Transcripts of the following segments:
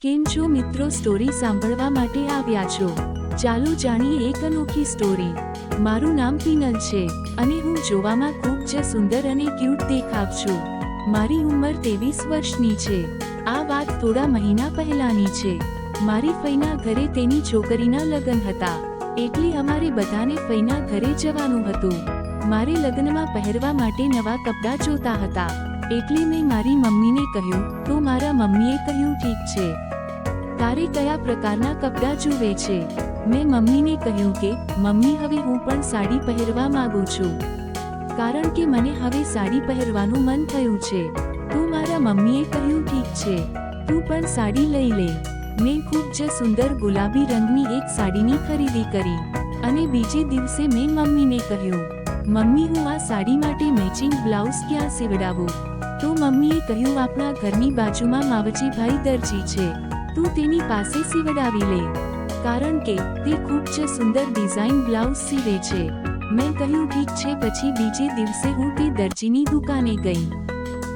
કેમ છો મિત્રો? સ્ટોરી સાંભળવા માટે આવ્યા છો? ચાલો જાણીએ એક અનોખી સ્ટોરી। મારું નામ પિનલ છે અને હું જોવામાં ખૂબ જ સુંદર અને ક્યુટ દેખાવ છું। મારી ઉંમર 23 વર્ષની છે। આ વાત થોડા મહિના પહેલાની છે। મારી ફઈના ઘરે તેની છોકરીના લગ્ન હતા, એટલે અમારે બધાને ફઈના ઘરે જવાનું હતું। મારે લગ્નમાં પહેરવા માટે નવા કપડાં જોતા હતા, એટલે મેં મારી મમ્મીને કહ્યું, તો મારા મમ્મીએ કહ્યું ઠીક છે, તારે કયા પ્રકારના કપડાં જુએ છે? મેં મમ્મીને કહ્યું કે મમ્મી, હવે હું પણ સાડી પહેરવા માંગુ છું, કારણ કે મને હવે સાડી પહેરવાનું મન થયું છે। તો મારા મમ્મીએ કહ્યું ઠીક છે, તું પણ સાડી લઈ લે। મેં ખૂબ જ સુંદર ગુલાબી રંગની એક સાડીની ખરીદી કરી અને બીજે દિવસે મેં મમ્મીને કહ્યું, મમ્મી, હું આ સાડી માટે મેચિંગ બ્લાઉઝ ક્યાં સીવડાવું? તો મમ્મીએ કહ્યું, આપણા ઘરની બાજુમાં માવજીભાઈ દરજી છે, તું તેની પાસે સીવડાવી લે, કારણ કે તે ખૂબ જ સુંદર ડિઝાઇન બ્લાઉઝ સીવે છે। મેં કહ્યું ઠીક છે। પછી બીજે દિવસે હું તે દરજીની દુકાને ગઈ।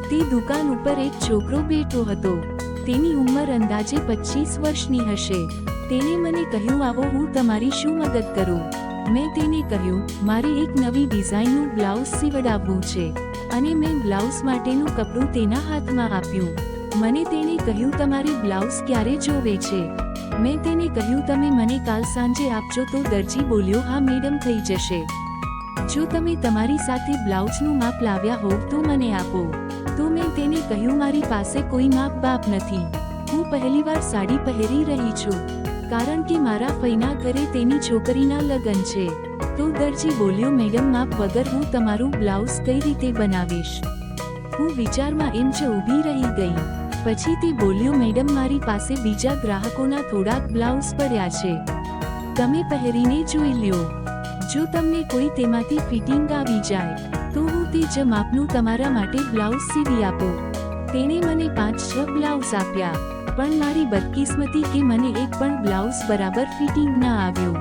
તે દુકાન ઉપર એક છોકરો બેઠો હતો, તેની ઉંમર અંદાજે 25 વર્ષની હશે। તેણે મને કહ્યું, આવો, હું તમારી શું મદદ કરું? મેં તેને કહ્યું, મારે એક નવી ડિઝાઇનનું બ્લાઉઝ સીવડાવવું છે, અને મેં બ્લાઉઝ માટેનું કપડું તેના હાથમાં આપ્યું। મને તેણે કહ્યું, તમારે બ્લાઉઝ ક્યારે જોવે છે? મેં તેને કહ્યું, તમે મને કાલ સાંજે આપજો। તો દરજી બોલ્યો, હા મેડમ, થઈ જશે। જો તમે તમારી સાથે બ્લાઉઝનું માપ લાવ્યા હોવ તો મને આપો। તો મેં તેને કહ્યું, મારી પાસે કોઈ માપ બાપ નથી, હું પહેલીવાર સાડી પહેરી રહી છું, કારણ કે મારા ફઈના ઘરે તેની છોકરીના લગ્ન છે। તો દરજી બોલ્યો, મેડમ, માપ વગર હું તમારું બ્લાઉઝ કઈ રીતે બનાવીશ? હું વિચારમાં એમ જ ઊભી રહી ગઈ। પછી તે બોલ્યો, મેડમ, મારી પાસે બીજા ગ્રાહકોના થોડાક બ્લાઉઝ પડ્યા છે, તમે પહેરીને જોઈ લ્યો। જો તમને કોઈ તેમાંથી ફિટિંગ આવી જાય તો હું તે જ માપનું તમારા માટે બ્લાઉઝ સીવી આપું। તેણે મને 5-6 બ્લાઉઝ આપ્યા, પણ મારી બદકિસ્મતી કે મને એક પણ બ્લાઉઝ બરાબર ફિટિંગ ના આવ્યો।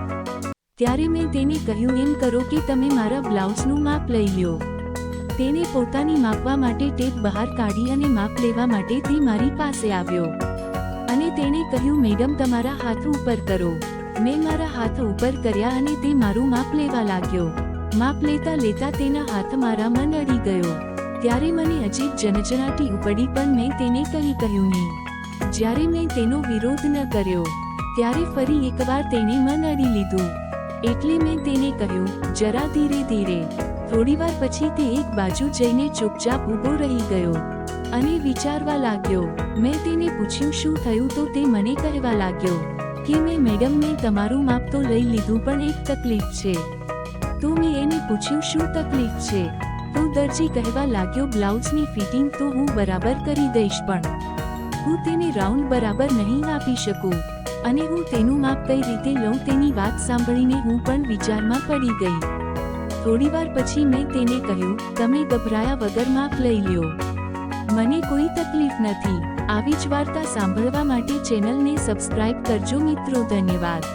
ત્યારે મેં તેને કહ્યું, એમ કરો કે તમે મારા બ્લાઉઝનું માપ લઈ લ્યો। તેને પોતાની માપવા માટે ટેપ બહાર કાઢી અને માપ લેવા માટે તે મારી પાસે આવ્યો અને તેણે કહ્યું, મેડમ, તમારા હાથ ઉપર કરો। મેં મારા હાથ ઉપર કર્યા અને તે મારું માપ લેવા લાગ્યો। માપ લેતા લેતા તેના હાથ મારામાં નડી ગયો। ત્યારે મને અજીબ જનજનાટી ઉપડી, પણ મેં તેને કંઈ કહ્યું નહીં। જ્યારે મેં તેનો વિરોધ ન કર્યો ત્યારે ફરી એકવાર તેણે મન અડી લીધું, એટલે મેં તેને કહ્યું, જરા ધીરે ધીરે। થોડીવાર પછી તે એક બાજુ જઈને ચૂપચાપ ઊભો રહી ગયો અને વિચારવા લાગ્યો। મેં તેને પૂછ્યું, શું થયું? તો તે મને કહેવા લાગ્યો કે મેડમ, મેં તમારું માપ તો લઈ લીધું, પણ એક તકલીફ છે। તો મેં એને પૂછ્યું, શું તકલીફ છે? તો દરજી કહેવા લાગ્યો, બ્લાઉઝની ફિટિંગ તો હું બરાબર કરી દઈશ, પણ હું તેને રાઉન્ડ બરાબર નહીં આપી શકું, અને હું તેનું માપ કઈ રીતે લઉં? તેની વાત સાંભળીને હું પણ વિચારમાં પડી ગઈ। થોડીવાર પછી મેં તેને કહ્યું, તમે ગભરાયા વગર માપ લઈ લ્યો, મને કોઈ તકલીફ નથી। આવી જ વાર્તા સાંભળવા માટે ચેનલને સબસ્ક્રાઇબ કરજો મિત્રો। ધન્યવાદ।